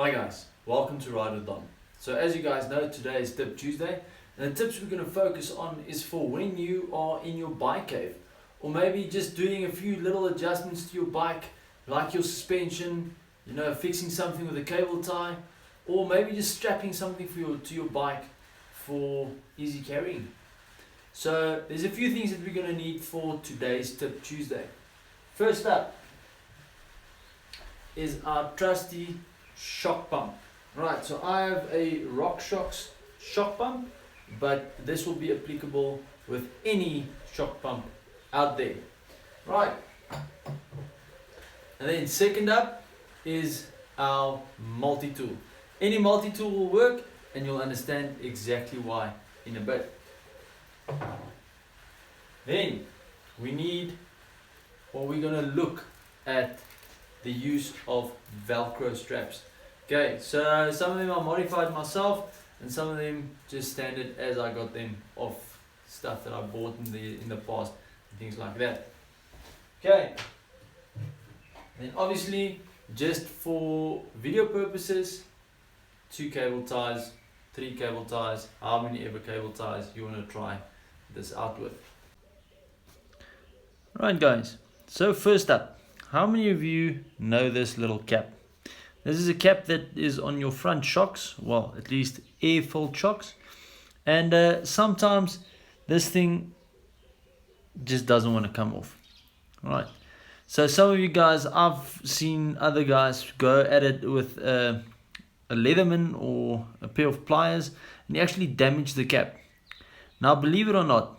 Hi guys, welcome to Ride with Don. So as you guys know, today is Tip Tuesday, and the tips we're going to focus on is for when you are in your bike cave, or maybe just doing a few little adjustments to your bike, like your suspension, fixing something with a cable tie, or maybe just strapping something to your bike for easy carrying. So there's a few things that we're going to need for today's Tip Tuesday. First up is our trusty shock pump. Right, so I have a RockShox shock pump, but this will be applicable with any shock pump out there. Right, and then second up is our multi-tool. Any multi-tool will work, and you'll understand exactly why in a bit. Then we're going to look at the use of Velcro straps. Okay, so some of them I modified myself, and some of them just standard as I got them off stuff that I bought in the past, and things like that. Okay, then obviously just for video purposes, 2 cable ties, 3 cable ties, how many ever cable ties you want to try this out with. Right guys, so first up, how many of you know this little cap? This is a cap that is on your front shocks, well, at least air-filled shocks, and sometimes this thing just doesn't want to come off. Right, so some of you guys, I've seen other guys go at it with a Leatherman or a pair of pliers, and they actually damage the cap. Now, believe it or not,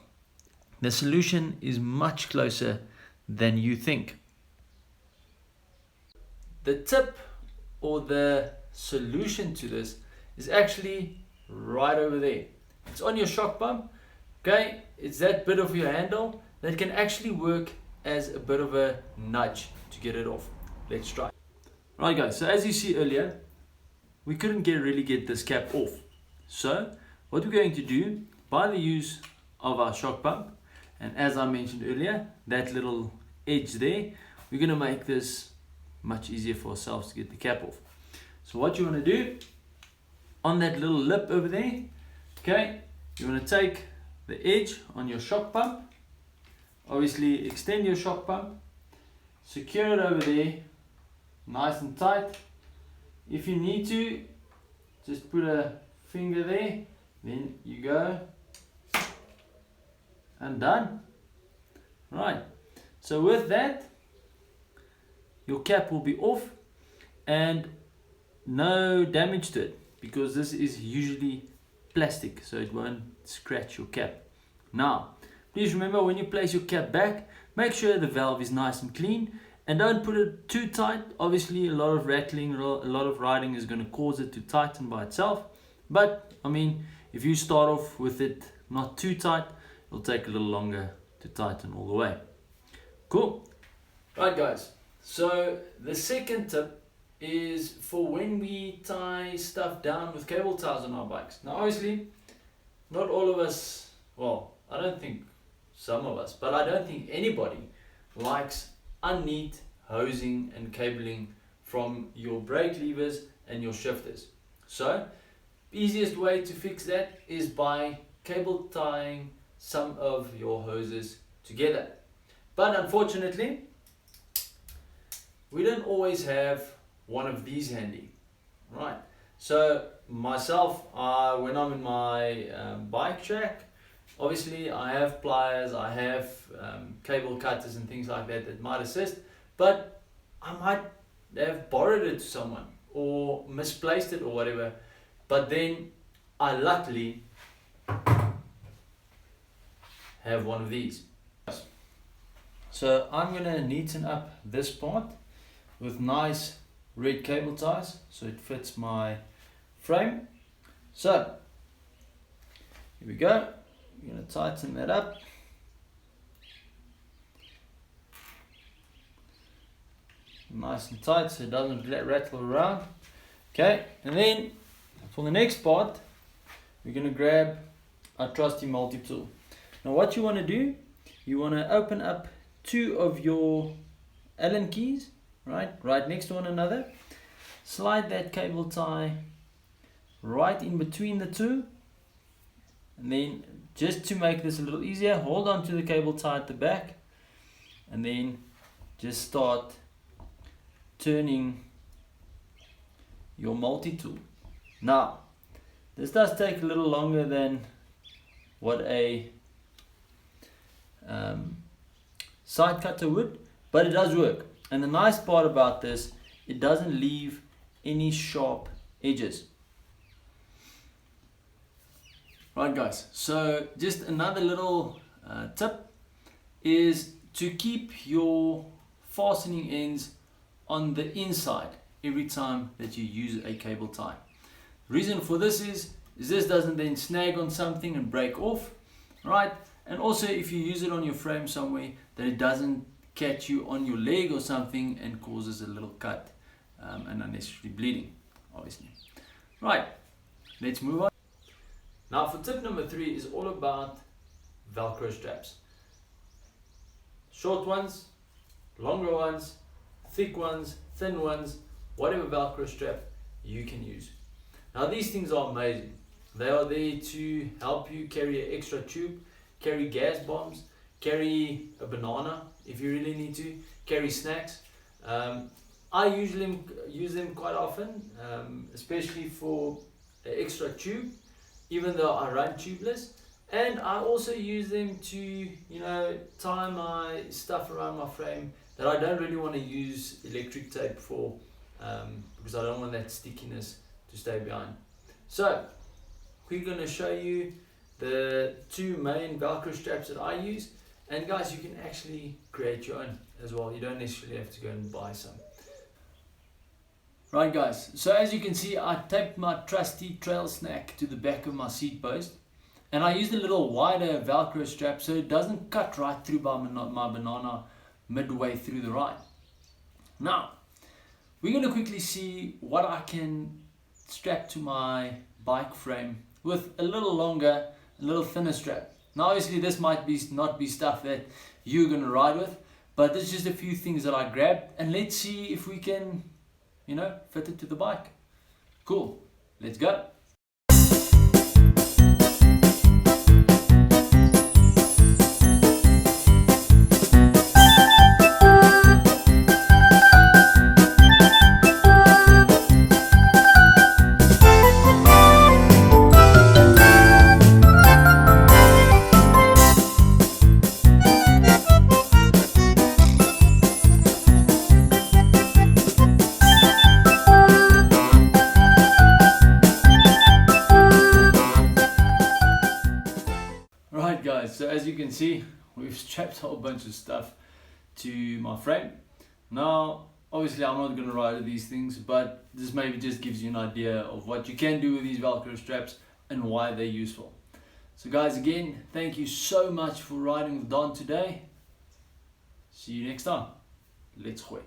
the solution is much closer than you think. The tip or the solution to this is actually right over there. It's on your shock pump. Okay, it's that bit of your handle that can actually work as a bit of a nudge to get it off. Let's try. Right guys, so as you see earlier, we couldn't really get this cap off. So what we're going to do, by the use of our shock pump, and as I mentioned earlier, that little edge there, we're going to make this much easier for ourselves to get the cap off. So what you want to do, on that little lip over there, okay, you want to take the edge on your shock pump, obviously extend your shock pump, secure it over there nice and tight. If you need to, just put a finger there, then you go, and done. Right, so with that, your cap will be off and no damage to it, because this is usually plastic, so it won't scratch your cap. Now, please remember, when you place your cap back, make sure the valve is nice and clean, and don't put it too tight. Obviously, a lot of rattling, a lot of riding is going to cause it to tighten by itself. But, I mean, if you start off with it not too tight, it'll take a little longer to tighten all the way. Cool. Right guys, so the second tip is for when we tie stuff down with cable ties on our bikes. Now obviously, not all of us, well, I don't think some of us, but I don't think anybody likes unneat hosing and cabling from your brake levers and your shifters. So, easiest way to fix that is by cable tying some of your hoses together. But unfortunately, we don't always have one of these handy. Right, so myself, when I'm in my bike track, obviously I have pliers, I have cable cutters and things like that that might assist, but I might have borrowed it to someone or misplaced it or whatever, but then I luckily have one of these. So I'm going to neaten up this part with nice red cable ties so it fits my frame. So here we go. We're going to tighten that up. Nice and tight so it doesn't rattle around. Okay, and then for the next part, we're going to grab our trusty multi-tool. Now what you want to do, you want to open up 2 of your Allen keys, right next to one another, slide that cable tie right in between the two, and then just to make this a little easier, hold on to the cable tie at the back and then just start turning your multi-tool. Now this does take a little longer than what a side cutter would, but it does work. And the nice part about this, it doesn't leave any sharp edges. Right guys, so just another little tip is to keep your fastening ends on the inside every time that you use a cable tie. Reason for this is this doesn't then snag on something and break off, right? And also if you use it on your frame somewhere, that it doesn't catch you on your leg or something and causes a little cut and unnecessary bleeding, obviously. Right, let's move on. Now for tip number 3 is all about Velcro straps. Short ones, longer ones, thick ones, thin ones, whatever Velcro strap you can use. Now these things are amazing. They are there to help you carry an extra tube, carry gas bombs, carry a banana if you really need to, carry snacks. I usually use them quite often, especially for an extra tube, even though I run tubeless. And I also use them to, you know, tie my stuff around my frame that I don't really want to use electric tape for, because I don't want that stickiness to stay behind. So we're going to show you the 2 main Velcro straps that I use, and guys, you can actually create your own as well. You don't necessarily have to go and buy some. Right guys, so as you can see, I taped my trusty trail snack to the back of my seat post, and I used a little wider Velcro strap so it doesn't cut right through my banana midway through the ride. Now we're going to quickly see what I can strap to my bike frame with a little longer, a little thinner strap. Now obviously this might not be stuff that you're going to ride with, but there's just a few things that I grabbed, and let's see if we can, you know, fit it to the bike. Cool, let's go. Right guys, so as you can see, we've strapped a whole bunch of stuff to my frame. Now obviously I'm not going to ride with these things, but this maybe just gives you an idea of what you can do with these Velcro straps and why they're useful. So guys, again, thank you so much for riding with Don today. See you next time. Let's go.